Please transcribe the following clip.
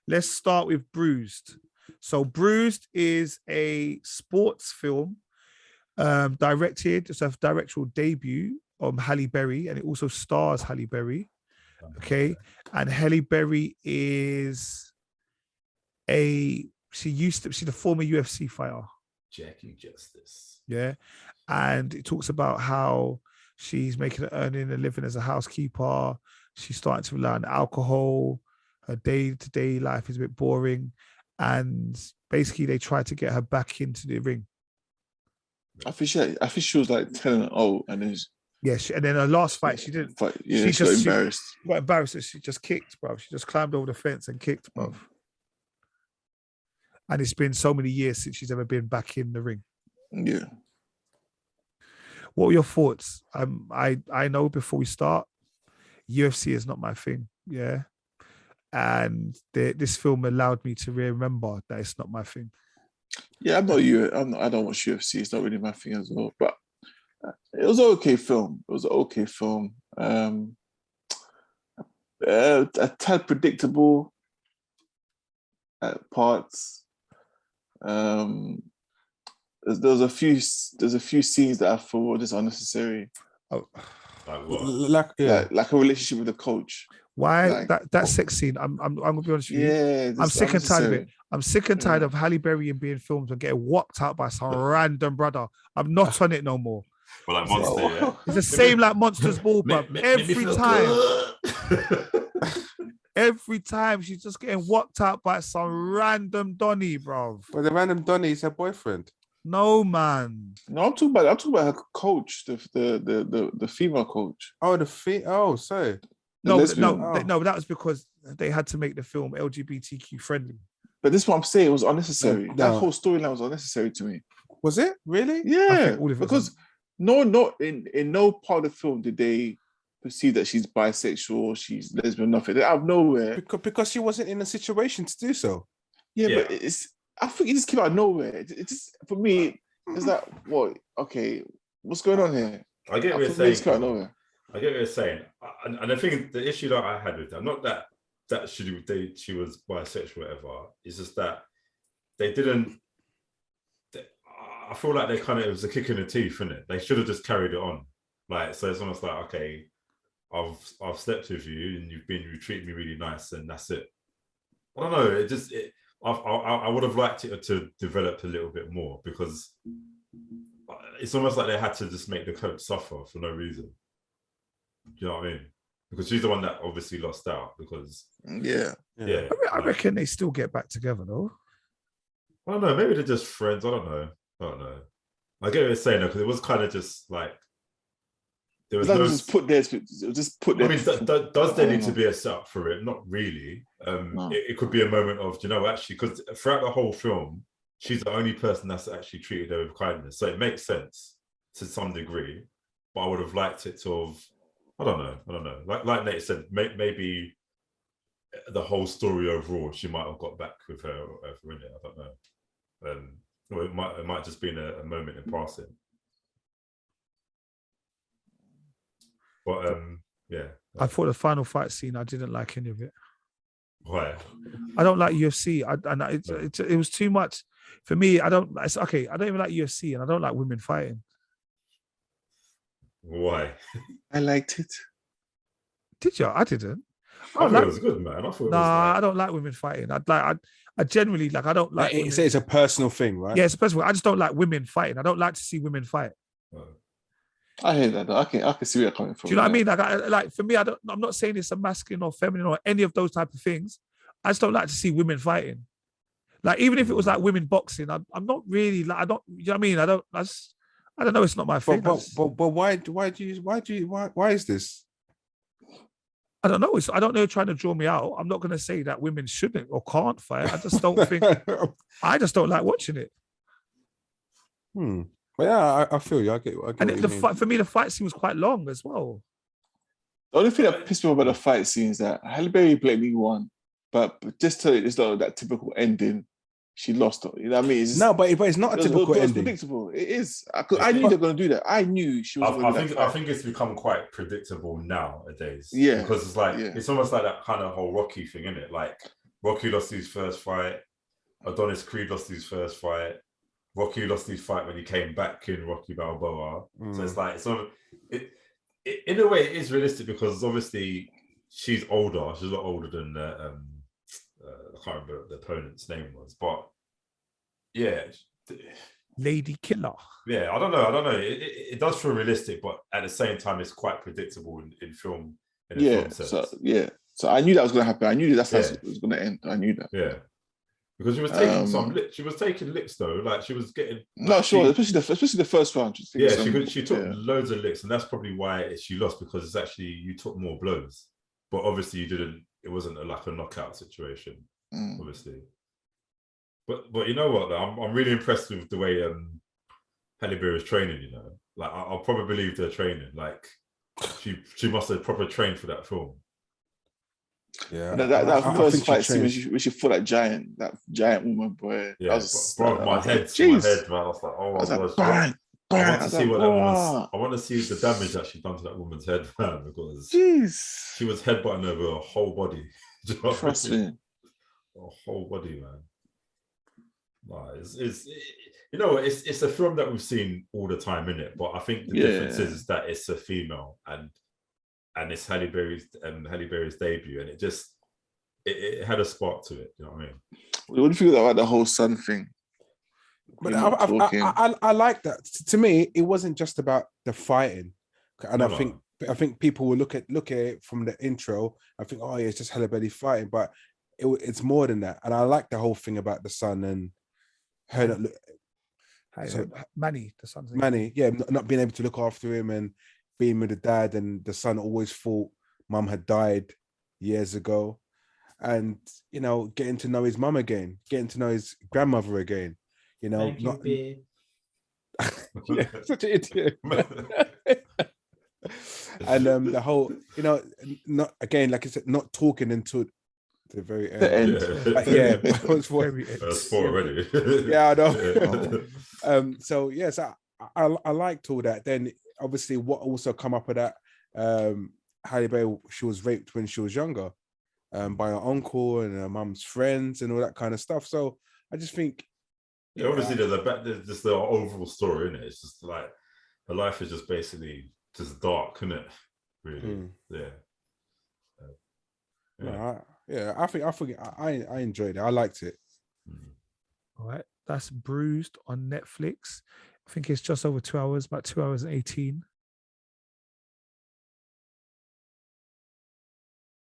let's start with Bruised. So Bruised is a sports film directed. It's a directorial debut on Halle Berry, and it also stars Halle Berry. Okay, and Halle Berry is she's a former UFC fighter. Jackie Justice. Yeah, and it talks about how she's making an earning a living as a housekeeper. She's starting to rely on alcohol. Her day-to-day life is a bit boring, and basically they try to get her back into the ring. I think she was like 10-0, and then and then her last fight she didn't. Yeah, she got embarrassed. She got embarrassed. She just kicked, bro. She just climbed over the fence and kicked, bro. And it's been so many years since she's ever been back in the ring. Yeah. What were your thoughts? I know before we start, UFC is not my thing. Yeah. And this film allowed me to remember that it's not my thing. Yeah, I don't watch UFC. It's not really my thing as well. But it was an okay film. A tad predictable at parts. There's a few scenes that I thought were just unnecessary. Oh. Like a relationship with the coach. Why that sex scene? I'm gonna be honest with you. Yeah, I'm sick and tired of it. I'm sick and tired of Halle Berry being filmed and getting whopped out by some random brother. I'm not on it no more. Well, like Monster, yeah. It's the same like Monster's Ball, bro. Every time. Every time she's just getting whopped out by some random Donny, bro. But the random Donny is her boyfriend. No, man. No, I'm talking about her coach, the female coach. Oh, sorry. No, but that was because they had to make the film LGBTQ friendly. But this is what I'm saying. It was unnecessary. No. That whole storyline was unnecessary to me. Was it really? Yeah, because not in no part of the film did they perceive that she's bisexual, she's lesbian, nothing. Out of nowhere. Because she wasn't in a situation to do so. Yeah. But I think it just came out of nowhere. It just, for me, it's like, what? Okay, what's going on here? I get what you're saying. I get what you're saying. And I think the issue that I had with her, not that she was bisexual or whatever, it's just that they didn't. I feel like it was a kick in the teeth, isn't it? They should have just carried it on. Like, so it's almost like, okay, I've slept with you and you treated me really nice, and that's it. I don't know. I would have liked it to develop a little bit more, because it's almost like they had to just make the coach suffer for no reason. Do you know what I mean? Because she's the one that obviously lost out. Because I reckon they still get back together though. I don't know. Maybe they're just friends. I don't know. I get what you're saying though, because it was kind of just like there was just put there. I mean, does there need to be a setup for it? Not really. No. It could be a moment of, actually, because throughout the whole film, she's the only person that's actually treated her with kindness. So it makes sense to some degree. But I would have liked it to have. I don't know. Like Nate said, maybe the whole story overall, she might have got back with her or whatever in it. I don't know. Or it might just been a moment in passing. But yeah. I thought the final fight scene, I didn't like any of it. Why? I don't like UFC. It was too much for me. I don't even like UFC, and I don't like women fighting. Why? I liked it. Did you? I didn't. I thought it was good, man. I don't like women fighting. I generally I don't like. It's a personal thing, right? Yeah, it's a personal. I just don't like women fighting. I don't like to see women fight. I hear that. Though. I can see where you're coming from. Do you know what I mean? Like for me, I'm not saying it's a masculine or feminine or any of those type of things. I just don't like to see women fighting. Like even if it was like women boxing, I'm not really like I don't. You know what I mean? I don't know. It's not my thing. But why is this? I don't know. I don't know. Trying to draw me out. I'm not going to say that women shouldn't or can't fight. I just don't think. I just don't like watching it. But yeah, I feel you. I get and for me, the fight scene was quite long as well. The only thing that pissed me off about the fight scene is that Halle Berry blatantly won, but just to it's not that typical ending. She lost it. You know what I mean? But it's not a typical ending. It's predictable. It is. I knew they were going to do that. I knew she was. I think it's become quite predictable nowadays. Yeah, because it's like it's almost like that kind of whole Rocky thing, isn't it? Like Rocky lost his first fight. Adonis Creed lost his first fight. Rocky lost his fight when he came back in Rocky Balboa. So it's like in a way it is realistic because obviously she's older. She's a lot older than I can't remember what the opponent's name was, but yeah, Lady Killer. Yeah, I don't know. It does feel realistic, but at the same time, it's quite predictable in film. Film sense. So I knew that was going to happen. I knew that's how it was going to end. I knew that. Yeah, because she was taking she was taking licks though. Like she was getting. Especially the first round. She took loads of licks, and that's probably why she lost because it's actually you took more blows, but obviously you didn't. It wasn't like a knockout situation, obviously. But you know what? Though? I'm really impressed with the way Halle Berry is training. You know, like I'll probably believe they're training. Like she must have proper trained for that film. Yeah, that first fight scene when she fought that giant woman, boy. Yeah, my head, man. I was like, oh my gosh. Bang. I want to see what that woman's. I want to see the damage that she's done to that woman's head, man, because she was headbutting over her whole body. Trust me, her whole body, man. It's you know it's a film that we've seen all the time, innit? But I think the difference is that it's a female and it's Halle Berry's debut, and it had a spark to it. You know what I mean? What do you think about the whole son thing? But I like that. To me, it wasn't just about the fighting, and I think people will look at it from the intro. I think, oh yeah, it's just Halle Berry fighting, but it's more than that. And I like the whole thing about the son and her Manny, the son's name. Manny, yeah, not being able to look after him and being with the dad, and the son always thought mum had died years ago, and you know, getting to know his mum again, getting to know his grandmother again. You know, such an idiot. And the whole, you know, not again, like I said, not talking until the very end. That's four already. Yeah, I know. So yes, I liked all that. Then obviously, what also come up with that, Halle Berry, she was raped when she was younger, by her uncle and her mum's friends and all that kind of stuff. So I just think. Yeah, obviously there's just the overall story in it. It's just like her life is just basically just dark, isn't it? Really, I think I enjoyed it. I liked it. All right, that's Bruised on Netflix. I think it's just over 2 hours, about 2 hours and 18.